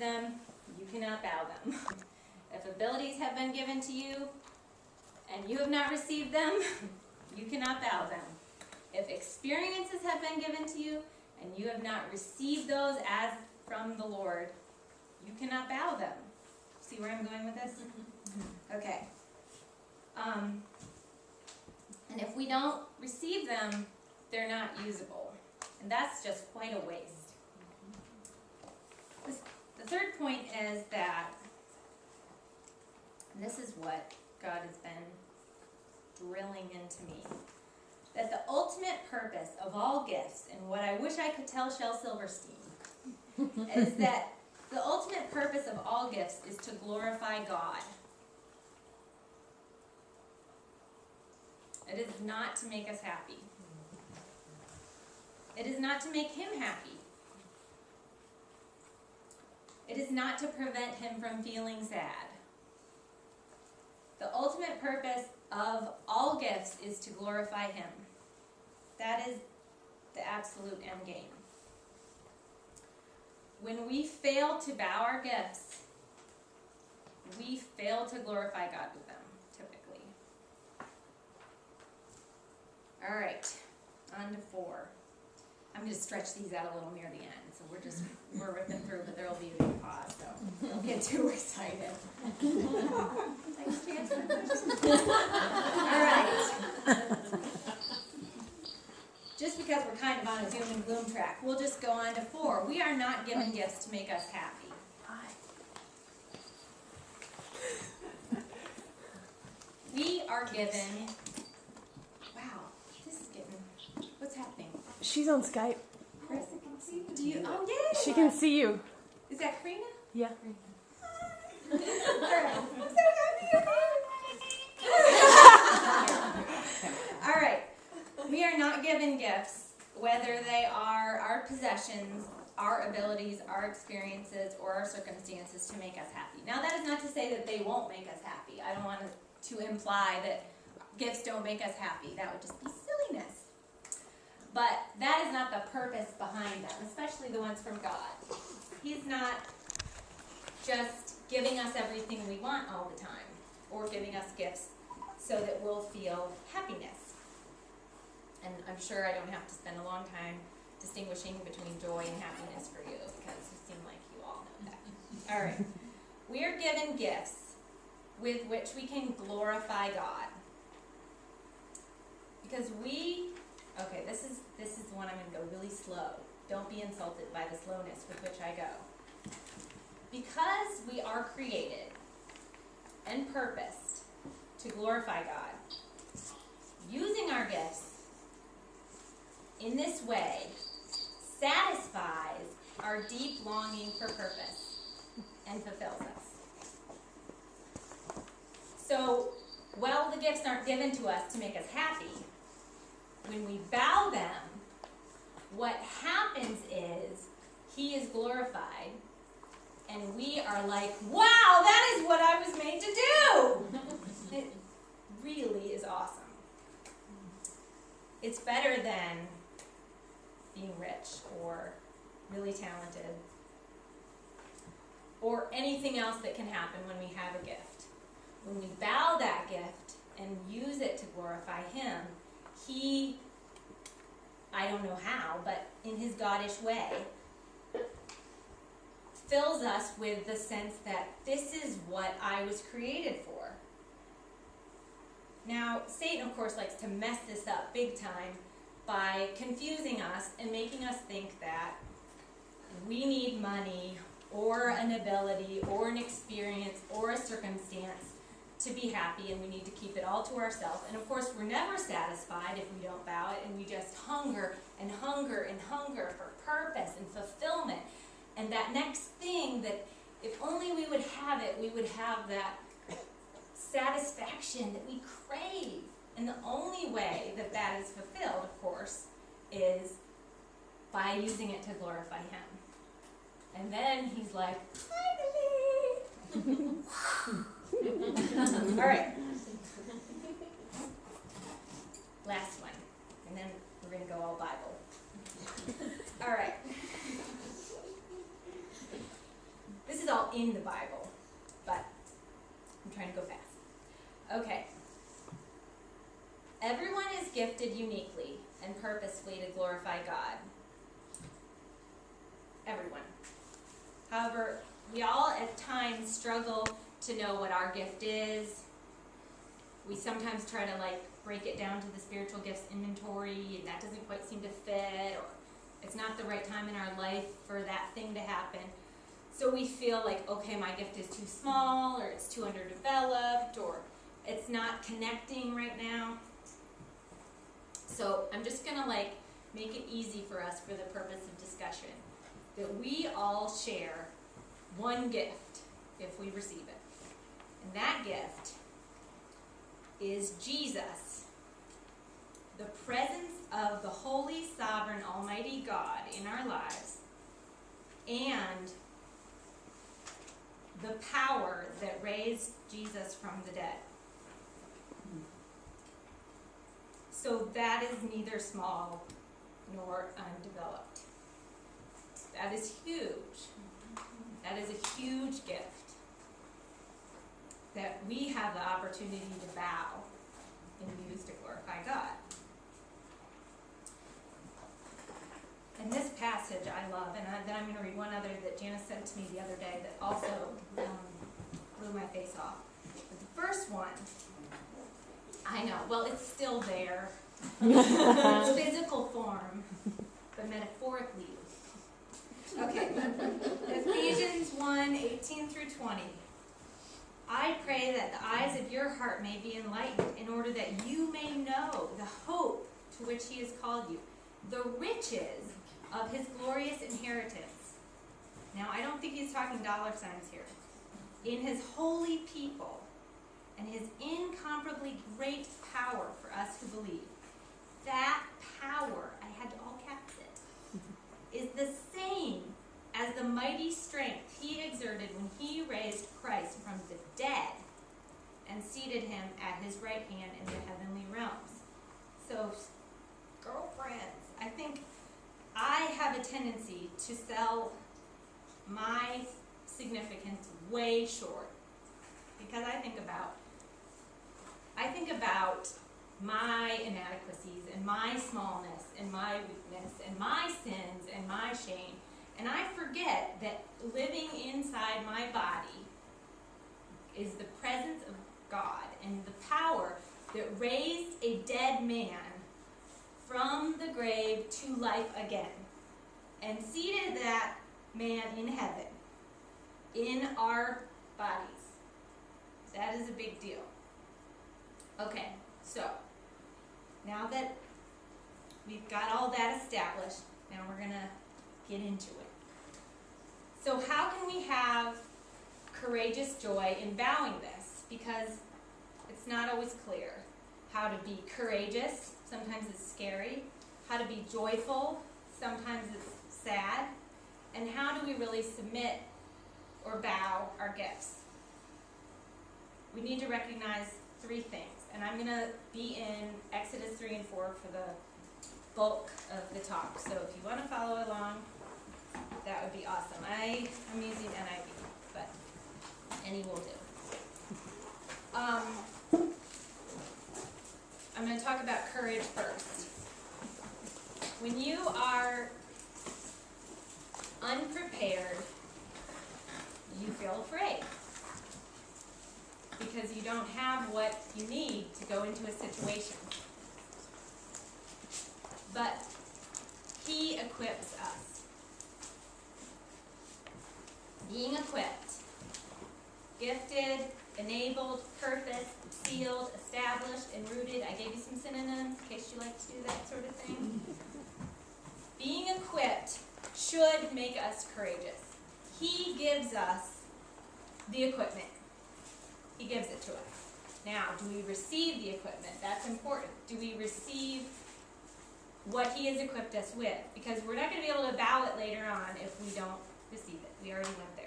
them, you cannot bow them. If abilities have been given to you and you have not received them, you cannot bow them. If experiences have been given to you and you have not received those as from the Lord, you cannot bow them. See where I'm going with this? Okay. And if we don't receive them, they're not usable. And that's just quite a waste. The third point is that, and this is what God has been drilling into me, that the ultimate purpose of all gifts, and what I wish I could tell Shel Silverstein, is that the ultimate purpose of all gifts is to glorify God. It is not to make us happy. It is not to make Him happy. It is not to prevent Him from feeling sad. The ultimate purpose of all gifts is to glorify Him. That is the absolute end game. When we fail to bow our gifts, we fail to glorify God with them, typically. All right, on to 4. I'm going to stretch these out a little near the end, so we're ripping through, but there will be a big pause, so don't get too excited. Thanks, Chancellor. All right. Just because we're kind of on a doom and gloom track, we'll just go on to 4. We are not given gifts to make us happy. We are given... Wow, this is getting... What's happening? She's on Skype. Chris, do you? Oh, yeah. She can see you. Is that Karina? Yeah. All right. I'm so happy you're here. All right. We are not given gifts, whether they are our possessions, our abilities, our experiences, or our circumstances to make us happy. Now, that is not to say that they won't make us happy. I don't want to imply that gifts don't make us happy. That would just be silliness. But that is not the purpose behind them, especially the ones from God. He's not just giving us everything we want all the time, or giving us gifts so that we'll feel happiness. And I'm sure I don't have to spend a long time distinguishing between joy and happiness for you, because you seem like you all know that. All right. We are given gifts with which we can glorify God. Because okay, this is the one I'm going to go really slow. Don't be insulted by the slowness with which I go. Because we are created and purposed to glorify God, using our gifts in this way satisfies our deep longing for purpose and fulfills us. So, while the gifts aren't given to us to make us happy, when we bow them, what happens is He is glorified, and we are like, wow, that is what I was made to do! It really is awesome. It's better than being rich or really talented or anything else that can happen when we have a gift. When we bow that gift and use it to glorify Him, He, I don't know how, but in His God-ish way, fills us with the sense that this is what I was created for. Now, Satan, of course, likes to mess this up big time by confusing us and making us think that we need money or an ability or an experience or a circumstance to be happy, and we need to keep it all to ourselves. And of course, we're never satisfied if we don't bow it, and we just hunger and hunger and hunger for purpose and fulfillment. And that next thing that if only we would have it, we would have that satisfaction that we crave. And the only way that that is fulfilled, of course, is by using it to glorify Him. And then He's like, finally! All right. Last one. And then we're going to go all Bible. All right. This in the Bible, but I'm trying to go fast. Okay. Everyone is gifted uniquely and purposefully to glorify God. Everyone. However, we all at times struggle to know what our gift is. We sometimes try to break it down to the spiritual gifts inventory, and that doesn't quite seem to fit, or it's not the right time in our life for that thing to happen. So we feel like, okay, my gift is too small, or it's too underdeveloped, or it's not connecting right now. So I'm just gonna make it easy for us for the purpose of discussion, that we all share one gift if we receive it. And that gift is Jesus, the presence of the Holy, Sovereign, Almighty God in our lives, and the power that raised Jesus from the dead. So that is neither small nor undeveloped. That is huge. That is a huge gift that we have the opportunity to bow and use to glorify God. And this passage I love, and then I'm going to read one other that Janice sent to me the other day that also blew my face off. But the first one, I know, well, it's still there. It's physical form, but metaphorically. Okay. Ephesians 1:18 through 20. I pray that the eyes of your heart may be enlightened, in order that you may know the hope to which he has called you, the riches of his glorious inheritance. Now, I don't think he's talking dollar signs here. In his holy people, and his incomparably great power for us who believe. That power, I had to all caps it, is the same as the mighty strength he exerted when he raised Christ from the dead and seated him at his right hand in the heavenly realms. So, girlfriends, I think I have a tendency to sell my significance way short, because I think about my inadequacies and my smallness and my weakness and my sins and my shame, and I forget that living inside my body is the presence of God and the power that raised a dead man from the grave to life again and seated that man in heaven in our bodies. That is a big deal. Okay, so now that we've got all that established, now we're going to get into it. So how can we have courageous joy in bowing this? Because it's not always clear how to be courageous. Sometimes it's scary. How to be joyful. Sometimes it's sad. And how do we really submit or bow our gifts? We need to recognize three things. And I'm going to be in Exodus 3 and 4 for the bulk of the talk. So if you want to follow along, that would be awesome. I'm using NIV, but any will do. I'm going to talk about courage first. When you are unprepared, you feel afraid, because you don't have what you need to go into a situation. But he equips us. Being equipped, gifted, enabled, purposed, sealed, established, and rooted. I gave you some synonyms in case you like to do that sort of thing. Being equipped should make us courageous. He gives us the equipment. He gives it to us. Now, do we receive the equipment? That's important. Do we receive what he has equipped us with? Because we're not going to be able to bow it later on if we don't receive it. We already went there.